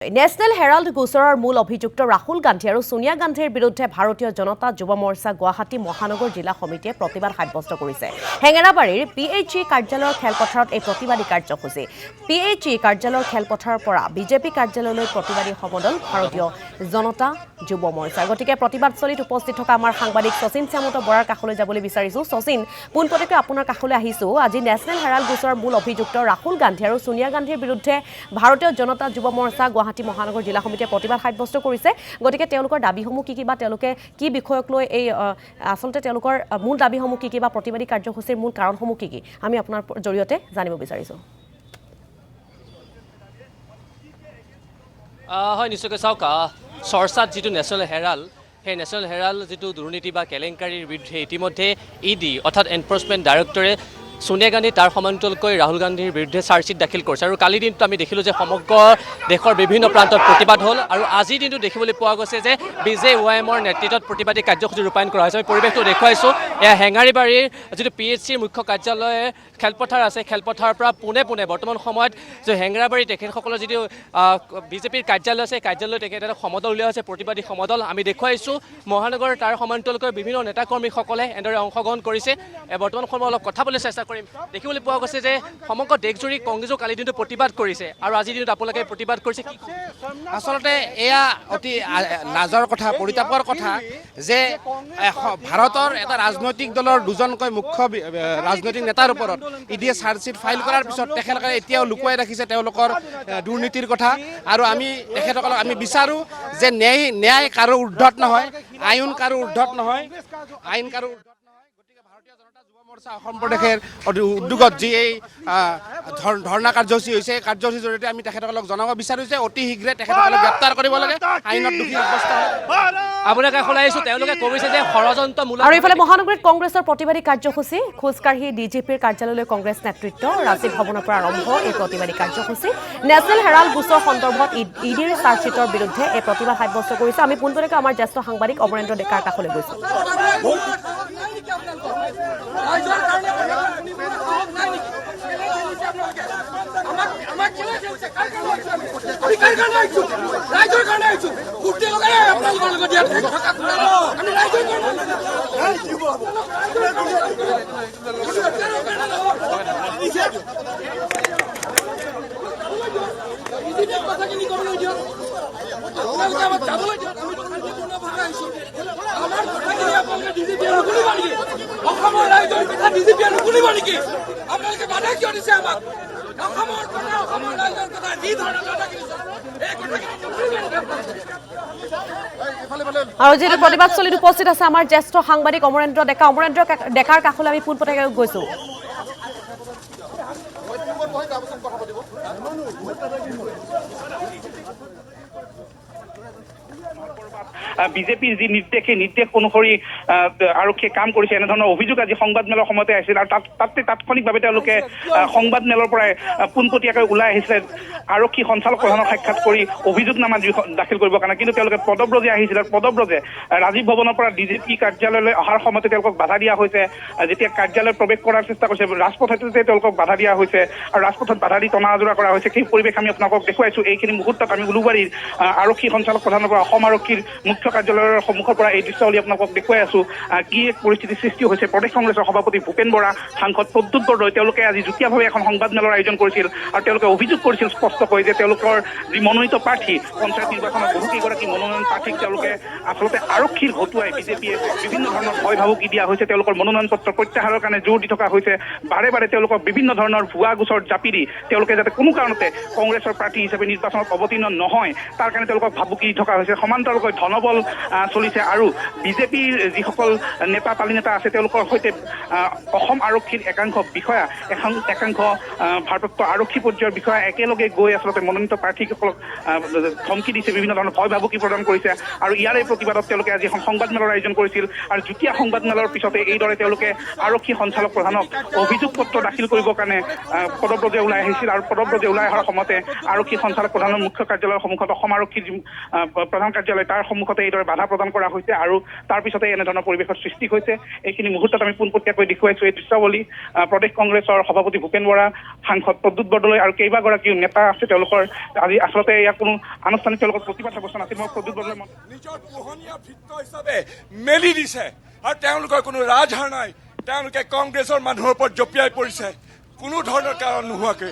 National Herald গোচৰৰ মূল অভিযুক্ত ৰাহুল গান্ধী আৰু সোনিয়া গান্ধীৰ বিৰুদ্ধে ভাৰতীয় জনতা যুৱ মৰ্চা গুৱাহাটী মহানগৰ জিলা সমিতিয়ে প্ৰতিবাদ সাব্যস্ত কৰিছে। হেঙেৰাবাৰীৰ PHE কাৰ্যালয়ৰ খেলপথাৰত এই প্ৰতিবাদী কাৰ্যসূচী। PHE কাৰ্যালয়ৰ খেলপথাৰৰ পৰা বিজেপি কাৰ্যালয়লৈ প্ৰতিবাদী সমদল ভাৰতীয় জনতা যুৱ মৰ্চা। গতিকে প্ৰতিবাদস্থলীত উপস্থিত থকা আমাৰ সাংবাদিক শচীন শ্যামন্ত বৰাৰ কাষলৈ যাবলৈ বিচাৰিছোঁ। শচীন, পোনপটীয়াকৈ আপোনাৰ কাষলৈ আহিছোঁ। আজি নেশ্যনেল হেৰাল্ড গোচৰৰ মূল অভিযুক্ত ৰাহুল গান্ধী আৰু সোনিয়া গান্ধীৰ বিৰুদ্ধে ভাৰতীয় জনতা যুৱ মৰ্চা গুৱাহাটী মহানগৰ জিলা সমিতিয়ে প্ৰতিবাদ সাব্যস্ত কৰিছে। গতিকে তেওঁলোকৰ দাবীসমূহ কি বা তেওঁলোকে কি বিষয়ক লৈ এই আচলতে তেওঁলোকৰ মূল দাবীসমূহ কি বা প্ৰতিবাদী কাৰ্যসূচীৰ মূল কাৰণসমূহ কি আমি আপোনাৰ জৰিয়তে জানিব বিচাৰিছোঁ। হয়, নিশ্চয়কৈ চাওক, চৰ্চাত যিটো নেশ্যনেল হেৰাল্ড, সেই নেশ্যনেল হেৰাল্ড যিটো দুৰ্নীতি বা কেলেংকাৰীৰ বিৰুদ্ধে ইতিমধ্যে ED অৰ্থাৎ এনফৰ্চমেণ্ট ডাইৰেক্টৰে সোনিয়া গান্ধী তাৰ সমান্তৰালকৈ ৰাহুল গান্ধীৰ বিৰুদ্ধে চাৰ্জশ্বিট দাখিল কৰিছে। আৰু কালিৰ দিনটো আমি দেখিলোঁ যে সমগ্ৰ দেশৰ বিভিন্ন প্ৰান্তত প্ৰতিবাদ হ'ল। আৰু আজিৰ দিনটো দেখিবলৈ পোৱা গৈছে যে BJYMৰ নেতৃত্বত প্ৰতিবাদী কাৰ্যসূচী ৰূপায়ণ কৰা হৈছে। আমি পৰিৱেশটো দেখুৱাইছোঁ। এয়া হেঙাৰীবাৰীৰ যিটো PHCৰ মুখ্য কাৰ্যালয় খেলপথাৰ আছে, খেলপথাৰৰ পৰা পোনে পোনে বৰ্তমান সময়ত যে হেঙেৰাবাৰী তেখেতসকলৰ যিটো বিজেপিৰ কাৰ্যালয় আছে, কাৰ্যালয় তেখেতসকলে সমদল উলিওৱা হৈছে, প্ৰতিবাদী সমদল আমি দেখুৱাইছোঁ। মহানগৰ তাৰ সমান্তৰালকৈ বিভিন্ন নেতাকৰ্মীসকলে এনেদৰে অংশগ্ৰহণ কৰিছে। বৰ্তমান সময়ত অলপ কথা পাতিবলৈ চেষ্টা কৰিম। দেখিবলৈ পোৱা গৈছে যে সমগ্ৰ দেশজুৰি কংগ্ৰেছেও কালিৰ দিনটো প্ৰতিবাদ কৰিছে আৰু আজিৰ দিনত আপোনালোকে প্ৰতিবাদ কৰিছে। আচলতে এয়া অতি লাজৰ কথা, পৰিতাপৰ কথা যে ভাৰতৰ এটা ৰাজনৈতিক দলৰ দুজনকৈ মুখ্য ৰাজনৈতিক নেতাৰ ওপৰত EDয়ে চাৰ্জশ্বিট ফাইল কৰাৰ পিছত তেখেতসকলে এতিয়াও লুকুৱাই ৰাখিছে তেওঁলোকৰ দুৰ্নীতিৰ কথা। আৰু আমি তেখেতসকলক আমি বিচাৰোঁ যে ন্যায় কাৰো উৰ্ধত নহয়, আইন কাৰো উৰ্ধত নহয়, আইন কাৰো উৰ্ধত নহয়। গতিকে ভাৰতীয় জনতা যুৱ মৰ্চা অসম প্ৰদেশৰ উদ্যোগত যি এই ধৰ্ণা কাৰ্যসূচী হৈছে, এই কাৰ্যসূচীৰ জৰিয়তে আমি তেখেতসকলক জনাব বিচাৰোঁ যে অতি শীঘ্ৰে তেখেতসকলক গ্ৰেপ্তাৰ কৰিব লাগে, আইনত দোষী সাব্যস্ত হয়। আপোনাৰ কাষলৈ আহিছোঁ। তেওঁলোকে কৈছে যে ষড়যন্ত্ৰমূলক। আৰু ইফালে মহানগৰীত কংগ্ৰেছৰ প্ৰতিবাদী কাৰ্যসূচী খোজকাঢ়ি DGPৰ কাৰ্যালয়লৈ কংগ্ৰেছ নেতৃত্ব ৰাজীৱ ভৱনৰ পৰা আৰম্ভ এই প্ৰতিবাদী কাৰ্যসূচী। নেশ্যনেল হেৰাল্ড গোচৰ সন্দৰ্ভত EDৰ চাৰ্জশ্বিটৰ বিৰুদ্ধে এই প্ৰতিবাদ সাব্যস্ত কৰিছে। আমি পোনপটীয়াকৈ আমাৰ জ্যেষ্ঠ সাংবাদিক অমৰেন্দ্ৰ ডেকাৰ কাষলৈ গৈছোঁ। আৰু যিটো প্ৰতিবাদস্থলীত উপস্থিত আছে আমাৰ জ্যেষ্ঠ সাংবাদিক অমৰেন্দ্ৰ ডেকাৰ কাষলৈ আমি পোনপটীয়াকৈ গৈছোঁ। বিজেপিৰ যি নিৰ্দেশ, সেই নিৰ্দেশ অনুসৰি আৰক্ষীয়ে কাম কৰিছে, এনেধৰণৰ অভিযোগ আজি সংবাদমেলৰ সময়তে আহিছিল। আৰু তাৎক্ষণিকভাৱে তেওঁলোকে সংবাদমেলৰ পৰাই পোনপটীয়াকৈ ওলাই আহিছিলে আৰক্ষী সঞ্চালক প্ৰধানক সাক্ষাৎ কৰি অভিযোগনামা দাখিল কৰিবৰ কাৰণে। কিন্তু তেওঁলোকে পদব্ৰজে আহিছিল আৰু পদব্ৰজে ৰাজীৱ ভৱনৰ পৰা DGP কাৰ্যালয়লৈ অহাৰ সময়তে তেওঁলোকক বাধা দিয়া হৈছে। যেতিয়া কাৰ্যালয়ত প্ৰৱেশ কৰাৰ চেষ্টা কৰিছে, ৰাজপথতে তেওঁলোকক বাধা দিয়া হৈছে আৰু ৰাজপথত বাধা দি টনা আজোৰা কৰা হৈছে। সেই পৰিৱেশ আমি আপোনালোকক দেখুৱাইছোঁ। এইখিনি মুহূৰ্তত আমি উলুবাৰীৰ আৰক্ষী সঞ্চালক প্ৰধানৰ পৰা অসম আৰক্ষীৰ মুখ্য কাৰ্যালয়ৰ সন্মুখৰ পৰা এই দৃশ্যাৱলী আপোনালোকক দেখুৱাই আছোঁ। কি এক পৰিস্থিতিৰ সৃষ্টি হৈছে। প্ৰদেশ কংগ্ৰেছৰ সভাপতি ভূপেন বৰা, সাংসদ প্ৰদ্যুৎ বৰদলৈ তেওঁলোকে আজি যুটীয়াভাৱে এখন সংবাদমেলৰ আয়োজন কৰিছিল আৰু তেওঁলোকে অভিযোগ কৰিছিল স্পষ্টকৈ যে তেওঁলোকৰ যি মনোনীত প্ৰাৰ্থী, পঞ্চায়ত নিৰ্বাচনত বহুকেইগৰাকী মনোনয়ন প্ৰাৰ্থীক তেওঁলোকে আচলতে আৰক্ষীৰ হতুৱাই বিজেপিয়ে বিভিন্ন ধৰণৰ ভয় ভাবুকি দিয়া হৈছে। তেওঁলোকৰ মনোনয়ন পত্ৰ প্ৰত্যাহাৰৰ কাৰণে জোৰ দি থকা হৈছে। বাৰে বাৰে তেওঁলোকক বিভিন্ন ধৰণৰ ভুৱা গোচৰ জাপি দি তেওঁলোকে যাতে কোনো কাৰণতে কংগ্ৰেছৰ প্ৰাৰ্থী হিচাপে নিৰ্বাচনত অৱতীৰ্ণ নহয়, তাৰ কাৰণে তেওঁলোকক ভাবুকি দি থকা হৈছে। সমান্তৰালকৈ ধনবল চলিছে আৰু বিজেপিৰ যিসকল নেতা পালি নেতা আছে তেওঁলোকৰ সৈতে অসম আৰক্ষীৰ একাংশ বিষয়া, একাংশ ভাৰপ্ৰাপ্ত আৰক্ষী পৰ্যায়ৰ বিষয়া একেলগে গৈ আচলতে মনোনীত প্ৰাৰ্থীসকলক ধমকি দিছে, বিভিন্ন ধৰণৰ ভয় ভাবুকি প্ৰদান কৰিছে। আৰু ইয়াৰে প্ৰতিবাদত তেওঁলোকে আজি এখন সংবাদমেলৰ আয়োজন কৰিছিল। আৰু যুটীয়া সংবাদমেলৰ পিছতে এইদৰে তেওঁলোকে আৰক্ষী সঞ্চালক প্ৰধানক অভিযোগ পত্ৰ দাখিল কৰিবৰ কাৰণে পদব্ৰজে ওলাই আহিছিল। আৰু পদব্ৰজে ওলাই অহাৰ সময়তে আৰক্ষী সঞ্চালক প্ৰধানৰ মুখ্য কাৰ্যালয়ৰ সন্মুখত অসম আৰক্ষীৰ প্ৰধান কাৰ্যালয় তাৰ সন্মুখতে মুহূৰ্ততে এইদৰে বাধা প্ৰদান কৰা হৈছে আৰু তাৰ পিছতে এনেধৰণৰ পৰিৱেশৰ সৃষ্টি হৈছে। এইখিনি মুহূৰ্তত আমি পোনপটীয়াকৈ দেখুৱাইছো এই দৃশ্যাৱলী। প্ৰদেশ কংগ্ৰেছৰ সভাপতি ভূপেন বৰা, সাংসদ প্ৰদ্যুৎ বৰদলৈ আৰু কেইবাগৰাকীও নেতা আছে। তেওঁলোকৰ আজি আচলতে ইয়াত কোনো আনুষ্ঠানিক তেওঁলোকৰ প্ৰতিবাদ সাব্যস্ত নাছিল। মই প্ৰদ্যুৎ বৰদলৈ নিজৰ পোহনীয়া বৃত্ত হিচাপে মেলি দিছে আৰু তেওঁলোকৰ কোনো ৰাজহাড় নাই। তেওঁলোকে কংগ্ৰেছৰ মানুহৰ ওপৰত জঁপিয়াই পৰিছে কোনো ধৰণৰ কাৰণ নোহোৱাকৈ।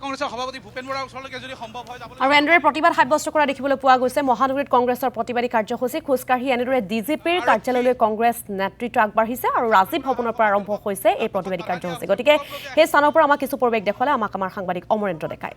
কংগ্ৰেছৰ সভাপতি ভূপেন বৰাৰ ওচৰলৈকে যদি সম্ভৱ হয় আৰু এনেদৰে প্ৰতিবাদ সাব্যস্ত কৰা দেখিবলৈ পোৱা গৈছে। মহানগৰীত কংগ্ৰেছৰ প্ৰতিবাদী কাৰ্যসূচী খোজকাঢ়ি এনেদৰে ডিজিপিৰ কাৰ্যালয়লৈ কংগ্ৰেছ নেতৃত্ব আগবাঢ়িছে আৰু ৰাজীৱ ভৱনৰ পৰা আৰম্ভ হৈছে এই প্ৰতিবাদী কাৰ্যসূচী। গতিকে সেই স্থানৰ পৰা আমাক কিছু পৰিৱেশ দেখুৱালে আমাক আমাৰ সাংবাদিক অমৰেন্দ্ৰ ডেকাই।